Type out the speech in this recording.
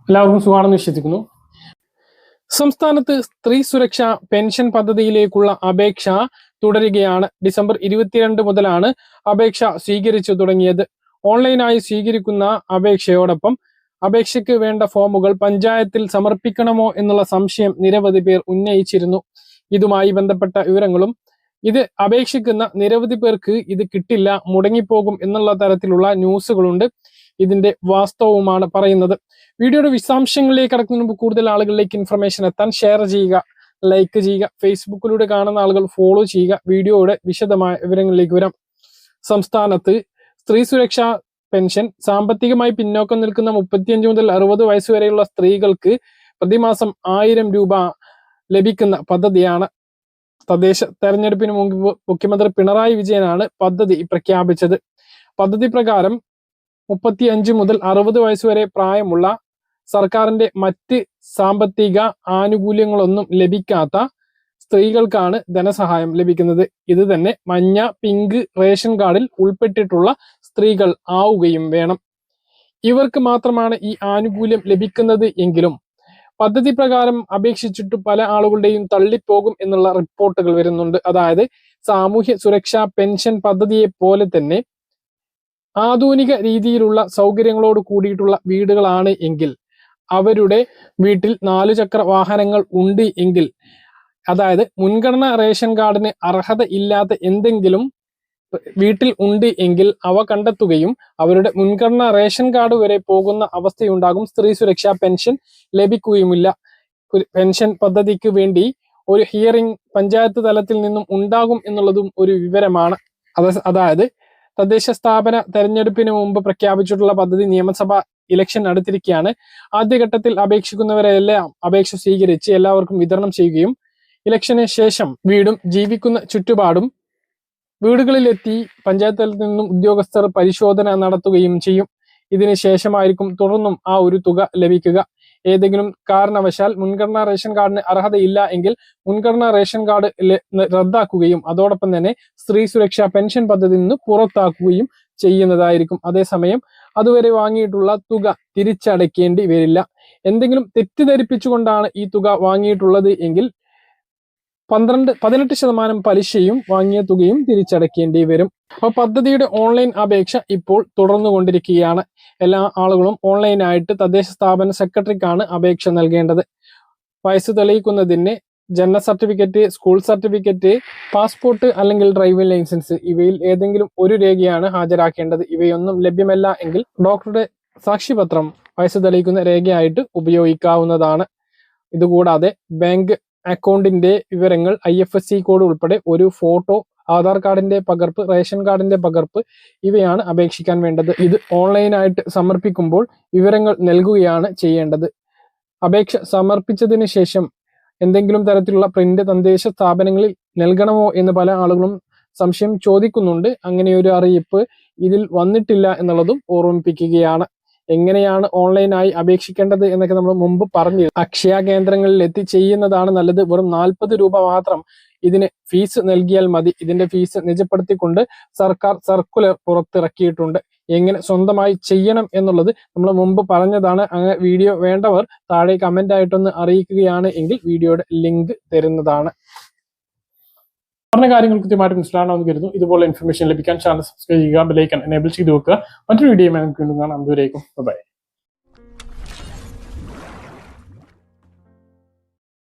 എല്ലാവർക്കും സുഖമാണെന്ന് വിശ്വസിക്കുന്നു. സംസ്ഥാനത്ത് സ്ത്രീ സുരക്ഷാ പെൻഷൻ പദ്ധതിയിലേക്കുള്ള അപേക്ഷ തുടരുകയാണ്. ഡിസംബർ 22 മുതലാണ് അപേക്ഷ സ്വീകരിച്ചു തുടങ്ങിയത്. ഓൺലൈനായി സ്വീകരിക്കുന്ന അപേക്ഷയോടൊപ്പം അപേക്ഷയ്ക്ക് വേണ്ട ഫോമുകൾ പഞ്ചായത്തിൽ സമർപ്പിക്കണമോ എന്നുള്ള സംശയം നിരവധി പേർ ഉന്നയിച്ചിരുന്നു. ഇതുമായി ബന്ധപ്പെട്ട വിവരങ്ങളും ഇത് അപേക്ഷിക്കുന്ന നിരവധി പേർക്ക് ഇത് കിട്ടില്ല, മുടങ്ങിപ്പോകും എന്നുള്ള തരത്തിലുള്ള ന്യൂസുകളുണ്ട്. ഇതിന്റെ വാസ്തവവുമാണ് പറയുന്നത്. വീഡിയോയുടെ വിശദാംശങ്ങളിലേക്ക് കടക്കുന്നതിന് മുമ്പ് കൂടുതൽ ആളുകളിലേക്ക് ഇൻഫർമേഷൻ എത്താൻ ഷെയർ ചെയ്യുക, ലൈക്ക് ചെയ്യുക, ഫേസ്ബുക്കിലൂടെ കാണുന്ന ആളുകൾ ഫോളോ ചെയ്യുക. വീഡിയോയുടെ വിശദമായ വിവരങ്ങളിലേക്ക് വരാം. സംസ്ഥാനത്ത് സ്ത്രീ സുരക്ഷാ പെൻഷൻ സാമ്പത്തികമായി പിന്നോക്കം നിൽക്കുന്ന 35 മുതൽ 60 വയസ്സ് വരെയുള്ള സ്ത്രീകൾക്ക് പ്രതിമാസം 1000 രൂപ ലഭിക്കുന്ന പദ്ധതിയാണ്. തദ്ദേശ തെരഞ്ഞെടുപ്പിന് മുമ്പ് മുഖ്യമന്ത്രി പിണറായി വിജയനാണ് പദ്ധതി പ്രഖ്യാപിച്ചത്. പദ്ധതി പ്രകാരം 35 മുതൽ 60 വയസ്സ് വരെ പ്രായമുള്ള സർക്കാരിന്റെ മറ്റ് സാമ്പത്തിക ആനുകൂല്യങ്ങളൊന്നും ലഭിക്കാത്ത സ്ത്രീകൾക്കാണ് ധനസഹായം ലഭിക്കുന്നത്. ഇത് തന്നെ മഞ്ഞ, പിങ്ക് റേഷൻ കാർഡിൽ ഉൾപ്പെട്ടിട്ടുള്ള സ്ത്രീകൾ ആവുകയും വേണം. ഇവർക്ക് മാത്രമാണ് ഈ ആനുകൂല്യം ലഭിക്കുന്നത് എങ്കിലും പദ്ധതി പ്രകാരം അപേക്ഷിച്ചിട്ട് പല ആളുകളുടെയും തള്ളിപ്പോകും എന്നുള്ള റിപ്പോർട്ടുകൾ വരുന്നുണ്ട്. അതായത് സാമൂഹ്യ സുരക്ഷാ പെൻഷൻ പദ്ധതിയെ പോലെ തന്നെ ആധുനിക രീതിയിലുള്ള സൗകര്യങ്ങളോട് കൂടിയിട്ടുള്ള വീടുകളാണ് എങ്കിൽ, അവരുടെ വീട്ടിൽ 4 ചക്ര വാഹനങ്ങൾ ഉണ്ട് എങ്കിൽ, അതായത് മുൻഗണന റേഷൻ കാർഡിന് അർഹത ഇല്ലാത്ത എന്തെങ്കിലും വീട്ടിൽ ഉണ്ട് എങ്കിൽ അവ കണ്ടെത്തുകയും അവരുടെ മുൻഗണന റേഷൻ കാർഡ് വരെ പോകുന്ന അവസ്ഥയുണ്ടാകും. സ്ത്രീ സുരക്ഷാ പെൻഷൻ ലഭിക്കുകയുമില്ല. പെൻഷൻ പദ്ധതിക്ക് വേണ്ടി ഒരു ഹിയറിംഗ് പഞ്ചായത്ത് തലത്തിൽ നിന്നും ഉണ്ടാകും എന്നുള്ളതും ഒരു വിവരമാണ്. അതായത് തദ്ദേശ സ്ഥാപന തെരഞ്ഞെടുപ്പിന് മുമ്പ് പ്രഖ്യാപിച്ചിട്ടുള്ള പദ്ധതി നിയമസഭ ഇലക്ഷൻ അടുത്തിരിക്കുകയാണ്. ആദ്യഘട്ടത്തിൽ അപേക്ഷിക്കുന്നവരെല്ലാം അപേക്ഷ സ്വീകരിച്ച് എല്ലാവർക്കും വിതരണം ചെയ്യുകയും ഇലക്ഷന് ശേഷം വീടും ജീവിക്കുന്ന ചുറ്റുപാടും വീടുകളിലെത്തി പഞ്ചായത്ത് തലത്തിൽ നിന്നും ഉദ്യോഗസ്ഥർ പരിശോധന നടത്തുകയും ചെയ്യും. ഇതിന് ശേഷമായിരിക്കും തുടർന്നും ആ ഒരു തുക ലഭിക്കുക. ഏതെങ്കിലും കാരണവശാൽ മുൻഗണനാ റേഷൻ കാർഡിന് അർഹതയില്ല എങ്കിൽ മുൻഗണനാ റേഷൻ കാർഡ് റദ്ദാക്കുകയും അതോടൊപ്പം തന്നെ സ്ത്രീ സുരക്ഷാ പെൻഷൻ പദ്ധതിയിൽ നിന്ന് പുറത്താക്കുകയും ചെയ്യുന്നതായിരിക്കും. അതേസമയം അതുവരെ വാങ്ങിയിട്ടുള്ള തുക തിരിച്ചടയ്ക്കേണ്ടി വരില്ല. എന്തെങ്കിലും തെറ്റിദ്ധരിപ്പിച്ചുകൊണ്ടാണ് ഈ തുക വാങ്ങിയിട്ടുള്ളത് എങ്കിൽ 18% പലിശയും വാങ്ങിയ തുകയും തിരിച്ചടയ്ക്കേണ്ടി വരും. അപ്പോൾ പദ്ധതിയുടെ ഓൺലൈൻ അപേക്ഷ ഇപ്പോൾ തുടർന്നുകൊണ്ടിരിക്കുകയാണ്. എല്ലാ ആളുകളും ഓൺലൈനായിട്ട് തദ്ദേശ സ്ഥാപന സെക്രട്ടറിക്കാണ് അപേക്ഷ നൽകേണ്ടത്. വയസ്സ് തെളിയിക്കുന്നതിന് ജനന സർട്ടിഫിക്കറ്റ്, സ്കൂൾ സർട്ടിഫിക്കറ്റ്, പാസ്പോർട്ട് അല്ലെങ്കിൽ ഡ്രൈവിംഗ് ലൈസൻസ് ഇവയിൽ ഏതെങ്കിലും ഒരു രേഖയാണ് ഹാജരാക്കേണ്ടത്. ഇവയൊന്നും ലഭ്യമല്ല എങ്കിൽ ഡോക്ടറുടെ സാക്ഷ്യപത്രം വയസ്സ് തെളിയിക്കുന്ന രേഖയായിട്ട് ഉപയോഗിക്കാവുന്നതാണ്. ഇതുകൂടാതെ ബാങ്ക് അക്കൗണ്ടിന്റെ വിവരങ്ങൾ, IFSC കോഡ് ഉൾപ്പെടെ ഒരു ഫോട്ടോ, ആധാർ കാർഡിന്റെ പകർപ്പ്, റേഷൻ കാർഡിന്റെ പകർപ്പ് ഇവയാണ് അപേക്ഷിക്കാൻ വേണ്ടത്. ഇത് ഓൺലൈനായിട്ട് സമർപ്പിക്കുമ്പോൾ വിവരങ്ങൾ നൽകുകയാണ് ചെയ്യേണ്ടത്. അപേക്ഷ സമർപ്പിച്ചതിന് ശേഷം എന്തെങ്കിലും തരത്തിലുള്ള പ്രിന്റ് തദ്ദേശ സ്ഥാപനങ്ങളിൽ നൽകണമോ എന്ന് പല ആളുകളും സംശയം ചോദിക്കുന്നുണ്ട്. അങ്ങനെയൊരു അറിയിപ്പ് ഇതിൽ വന്നിട്ടില്ല എന്നുള്ളതും ഓർമ്മിപ്പിക്കുകയാണ്. എങ്ങനെയാണ് ഓൺലൈനായി അപേക്ഷിക്കേണ്ടത് എന്നൊക്കെ നമ്മൾ മുമ്പ് പറഞ്ഞു. അക്ഷയ കേന്ദ്രങ്ങളിൽ എത്തി ചെയ്യുന്നതാണ് നല്ലത്. വെറും 40 രൂപ മാത്രം ഇതിന് ഫീസ് നൽകിയാൽ മതി. ഇതിന്റെ ഫീസ് നിജപ്പെടുത്തിക്കൊണ്ട് സർക്കാർ സർക്കുലർ പുറത്തിറക്കിയിട്ടുണ്ട്. എങ്ങനെ സ്വന്തമായി ചെയ്യണം എന്നുള്ളത് നമ്മൾ മുമ്പ് പറഞ്ഞതാണ്. അങ്ങനെ വീഡിയോ വേണ്ടവർ താഴെ കമന്റ് ആയിട്ടൊന്ന് അറിയിക്കുകയാണ് എങ്കിൽ വീഡിയോയുടെ ലിങ്ക് തരുന്നതാണ്. പറഞ്ഞ കാര്യങ്ങൾ കൃത്യമായിട്ട് മനസ്സിലാണെന്ന് കരുതുന്നു. ഇതുപോലെ ഇൻഫർമേഷൻ ലഭിക്കാൻ ചാനൽ സബ്സ്ക്രൈബ് ചെയ്യുക, ബെൽ ഐക്കൺ എനേബിൾ ചെയ്ത് വെക്കുക. മറ്റൊരു വീഡിയോ നമുക്ക് വീണ്ടും കാണാം. അതുവരേക്കും ബൈ.